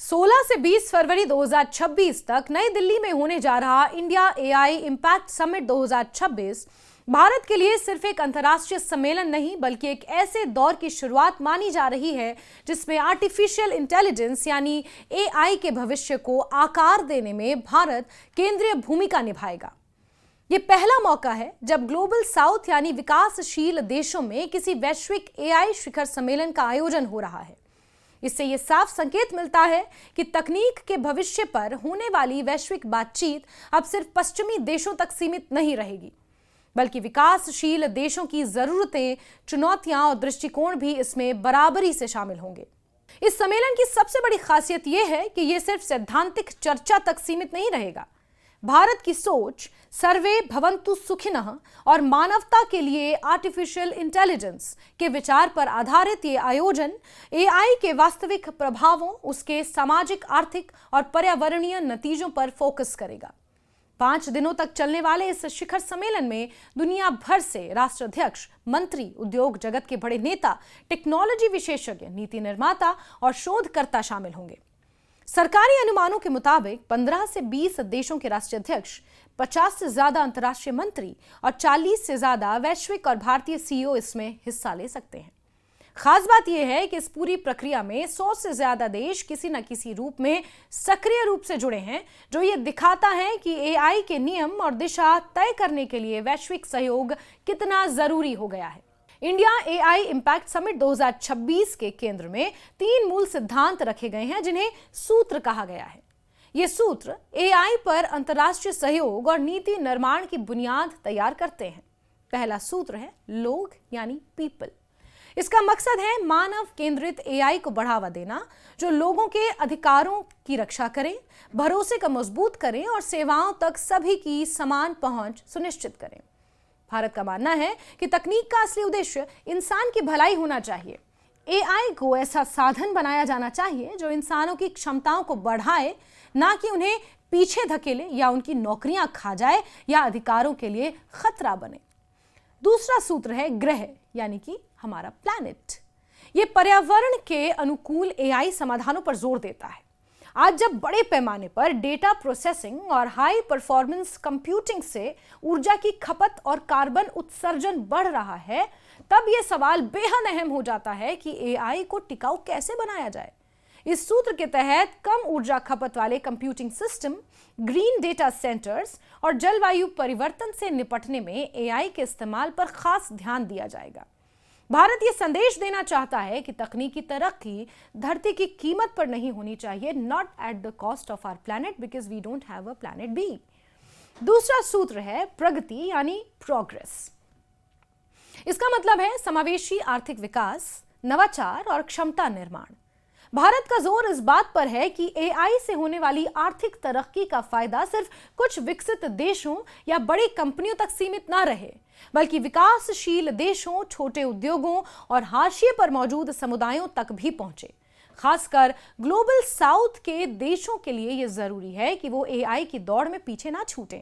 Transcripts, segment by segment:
16 से 20 फरवरी 2026 तक नई दिल्ली में होने जा रहा India AI impact summit 2026 Bharat के लिए सिर्फ एक अंतर्राष्ट्रीय सम्मेलन नहीं बल्कि एक ऐसे दौर की शुरुआत मानी जा रही है जिसमें आर्टिफिशियल इंटेलिजेंस यानी एआई के भविष्य को आकार देने में भारत केंद्रीय भूमिका निभाएगा। ये पहला मौका है जब ग्लोबल साउथ यानी विकासशील देशों में किसी वैश्विक एआई शिखर सम्मेलन का आयोजन हो रहा है। इससे यह साफ संकेत मिलता है कि तकनीक के भविष्य पर होने वाली वैश्विक बातचीत अब सिर्फ पश्चिमी देशों तक सीमित नहीं रहेगी, बल्कि विकासशील देशों की जरूरतें, चुनौतियां और दृष्टिकोण भी इसमें बराबरी से शामिल होंगे। इस सम्मेलन की सबसे बड़ी खासियत यह है कि यह सिर्फ सैद्धांतिक चर्चा तक सीमित नहीं रहेगा। भारत की सोच, सर्वे भवन्तु सुखिनः और मानवता के लिए आर्टिफिशियल इंटेलिजेंस के विचार पर आधारित ये आयोजन एआई के वास्तविक प्रभावों, उसके सामाजिक, आर्थिक और पर्यावरणीय नतीजों पर फोकस करेगा। 5 दिनों तक चलने वाले इस शिखर सम्मेलन में दुनिया भर से राष्ट्राध्यक्ष, मंत्री, उद्योग जगत के बड़े नेता, टेक्नोलॉजी विशेषज्ञ, नीति निर्माता और शोधकर्ता शामिल होंगे। सरकारी अनुमानों के मुताबिक 15 से 20 देशों के राष्ट्राध्यक्ष, 50 से ज्यादा अंतर्राष्ट्रीय मंत्री और 40 से ज्यादा वैश्विक और भारतीय सीईओ इसमें हिस्सा ले सकते हैं। खास बात यह है कि इस पूरी प्रक्रिया में 100 से ज्यादा देश किसी न किसी रूप में सक्रिय रूप से जुड़े हैं, जो ये दिखाता है कि एआई के नियम और दिशा तय करने के लिए वैश्विक सहयोग कितना जरूरी हो गया है। इंडिया एआई इंपैक्ट समिट 2026 के केंद्र में 3 मूल सिद्धांत रखे गए हैं जिन्हें सूत्र कहा गया है। ये सूत्र एआई पर अंतर्राष्ट्रीय सहयोग और नीति निर्माण की बुनियाद तैयार करते हैं। पहला सूत्र है लोग यानी पीपल। इसका मकसद है मानव केंद्रित एआई को बढ़ावा देना, जो लोगों के अधिकारों की रक्षा करे, भरोसे को मजबूत करे और सेवाओं तक सभी की समान पहुंच सुनिश्चित करे। भारत का मानना है कि तकनीक का असली उद्देश्य इंसान की भलाई होना चाहिए। एआई को ऐसा साधन बनाया जाना चाहिए जो इंसानों की क्षमताओं को बढ़ाए, ना कि उन्हें पीछे धकेले या उनकी नौकरियां खा जाए या अधिकारों के लिए खतरा बने। दूसरा सूत्र है ग्रह यानी कि हमारा प्लैनेट। यह पर्यावरण के अनुकूल एआई समाधानों पर जोर देता है। आज जब बड़े पैमाने पर डेटा प्रोसेसिंग और हाई परफॉर्मेंस कंप्यूटिंग से ऊर्जा की खपत और कार्बन उत्सर्जन बढ़ रहा है, तब यह सवाल बेहद अहम हो जाता है कि एआई को टिकाऊ कैसे बनाया जाए। इस सूत्र के तहत कम ऊर्जा खपत वाले computing system, green data centres और जलवायु परिवर्तन से निपटने में एआई के इस्तेमाल पर खास ध्यान दिया जाएगा। भारत ये संदेश देना चाहता है कि तकनीकी तरक्की धरती की कीमत पर नहीं होनी चाहिए, not at the cost of our planet, because we don't have a planet B. दूसरा सूत्र है प्रगति यानी प्रोग्रेस। इसका मतलब है समावेशी आर्थिक विकास, नवाचार और क्षमता निर्माण। भारत का जोर इस बात पर है कि एआई से होने वाली आर्थिक तरक्की का फायदा सिर्फ कुछ विकसित देशों या बड़ी कंपनियों तक सीमित ना रहे, बल्कि विकासशील देशों, छोटे उद्योगों और हाशिए पर मौजूद समुदायों तक भी पहुंचे। खासकर ग्लोबल साउथ के देशों के लिए यह जरूरी है कि वो एआई की दौड़ में पीछे ना छूटें।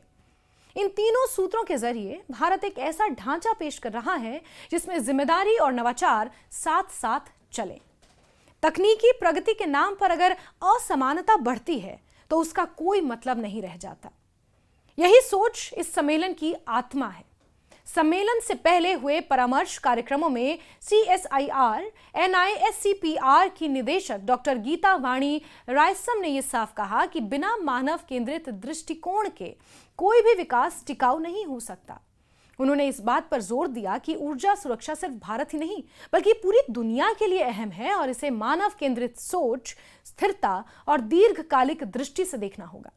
इन तीनों सूत्रों के जरिए भारत एक ऐसा ढांचा पेश कर रहा है जिसमें जिम्मेदारी और नवाचार साथ साथ चले। तकनीकी प्रगति के नाम पर अगर असमानता बढ़ती है तो उसका कोई मतलब नहीं रह जाता। यही सोच इस सम्मेलन की आत्मा है। सम्मेलन से पहले हुए परामर्श कार्यक्रमों में CSIR NISCPR की निदेशक डॉक्टर गीता वाणी रायसम ने यह साफ कहा कि बिना मानव केंद्रित दृष्टिकोण के कोई भी विकास टिकाऊ नहीं हो सकता। उन्होंने इस बात पर जोर दिया कि ऊर्जा सुरक्षा सिर्फ भारत ही नहीं बल्कि पूरी दुनिया के लिए अहम है और इसे मानव केंद्रित सोच, स्थिरता और दीर्घकालिक दृष्टि से देखना होगा।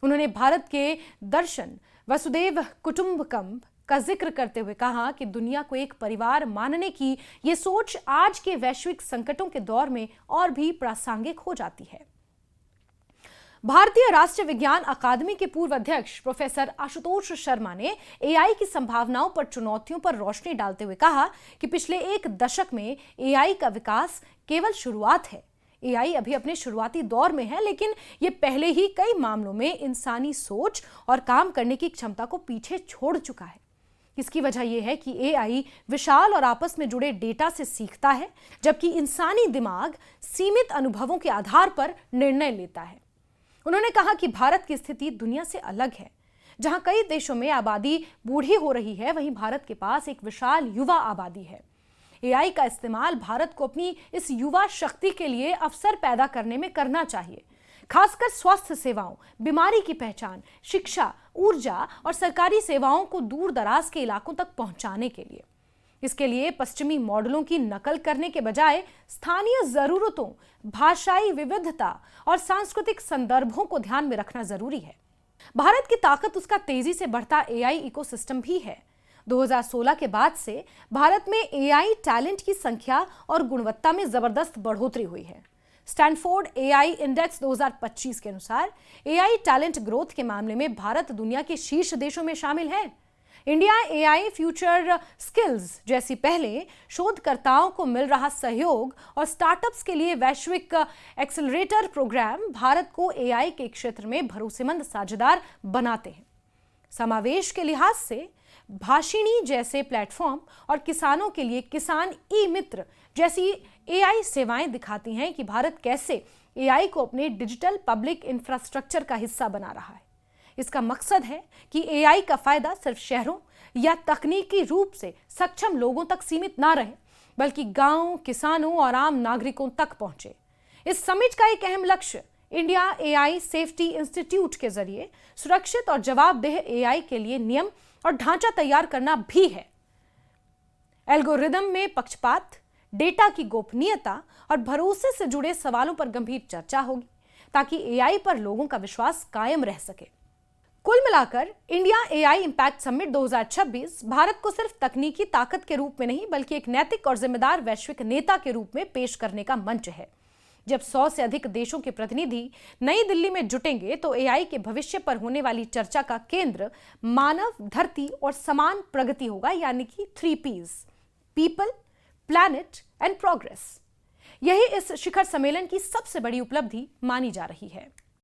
उन्होंने भारत के दर्शन वसुधैव कुटुंबकम का जिक्र करते हुए कहा कि दुनिया को एक परिवार मानने की यह सोच आज के वैश्विक संकटों के दौर में और भी प्रासंगिक हो जाती है। भारतीय राष्ट्रीय विज्ञान अकादमी के पूर्व अध्यक्ष प्रोफेसर आशुतोष शर्मा ने एआई की संभावनाओं पर, चुनौतियों पर रोशनी डालते हुए कहा कि पिछले 1 दशक में एआई का विकास केवल शुरुआत है। एआई अभी अपने शुरुआती दौर में है, लेकिन यह पहले ही कई मामलों में इंसानी सोच और काम करने की क्षमता को पीछे छोड़ चुका है। इसकी वजह यह है कि एआई विशाल और आपस में जुड़े डेटा से सीखता है, जबकि इंसानी दिमाग सीमित अनुभवों के आधार पर निर्णय लेता है। उन्होंने कहा कि भारत की स्थिति दुनिया से अलग है। जहां कई देशों में आबादी बूढ़ी हो रही है, वहीं भारत के पास एक विशाल युवा आबादी है। एआई का इस्तेमाल भारत को अपनी इस युवा शक्ति के लिए अवसर पैदा करने में करना चाहिए, खासकर स्वास्थ्य सेवाओं, बीमारी की पहचान, शिक्षा, ऊर्जा और सरकारी सेवाओं को दूर दराज के इलाकों तक पहुंचाने के लिए। इसके लिए पश्चिमी मॉडलों की नकल करने के बजाय स्थानीय जरूरतों, भाषाई विविधता और सांस्कृतिक संदर्भों को ध्यान में रखना जरूरी है। भारत की ताकत उसका तेजी से बढ़ता एआई इकोसिस्टम भी है। 2016 के बाद से भारत में एआई टैलेंट की संख्या और गुणवत्ता में जबरदस्त बढ़ोतरी हुई है। स्टैनफोर्ड एआई इंडेक्स 2025 के अनुसार एआई टैलेंट ग्रोथ के मामले में भारत दुनिया के शीर्ष देशों में शामिल है। इंडिया एआई फ्यूचर स्किल्स जैसी पहले शोधकर्ताओं को मिल रहा सहयोग और स्टार्टअप्स के लिए वैश्विक एक्सेलरेटर प्रोग्राम भारत को एआई के क्षेत्र में भरोसेमंद साझेदार बनाते हैं। समावेश के लिहाज से भाषिणी जैसे प्लेटफॉर्म और किसानों के लिए किसान ई मित्र जैसी एआई सेवाएं दिखाती हैं कि भारत कैसे एआई को अपने डिजिटल पब्लिक इंफ्रास्ट्रक्चर का हिस्सा बना रहा है। इसका मकसद है कि एआई का फायदा सिर्फ शहरों या तकनीकी रूप से सक्षम लोगों तक सीमित ना रहे, बल्कि गांव, किसानों और आम नागरिकों तक पहुंचे। इस समिट का एक अहम लक्ष्य इंडिया एआई सेफ्टी इंस्टीट्यूट के जरिए सुरक्षित और जवाबदेह एआई के लिए नियम और ढांचा तैयार करना भी है। एल्गोरिदम में पक्षपात, डेटा की गोपनीयता और भरोसे से जुड़े सवालों पर गंभीर चर्चा होगी, ताकि एआई पर लोगों का विश्वास कायम रह सके। कुल मिलाकर India AI impact summit 2026 Bharat को सिर्फ तकनीकी ताकत के रूप में नहीं, बल्कि एक नैतिक और जिम्मेदार वैश्विक नेता के रूप में पेश करने का मंच है। जब 100 से अधिक देशों के प्रतिनिधि नई दिल्ली में जुटेंगे तो एआई के भविष्य पर होने वाली चर्चा का केंद्र मानव, धरती और समान प्रगति होगा, यानी कि 3 P's: people, planet and progress. यही इस शिखर सम्मेलन की सबसे बड़ी उपलब्धि मानी जा रही है।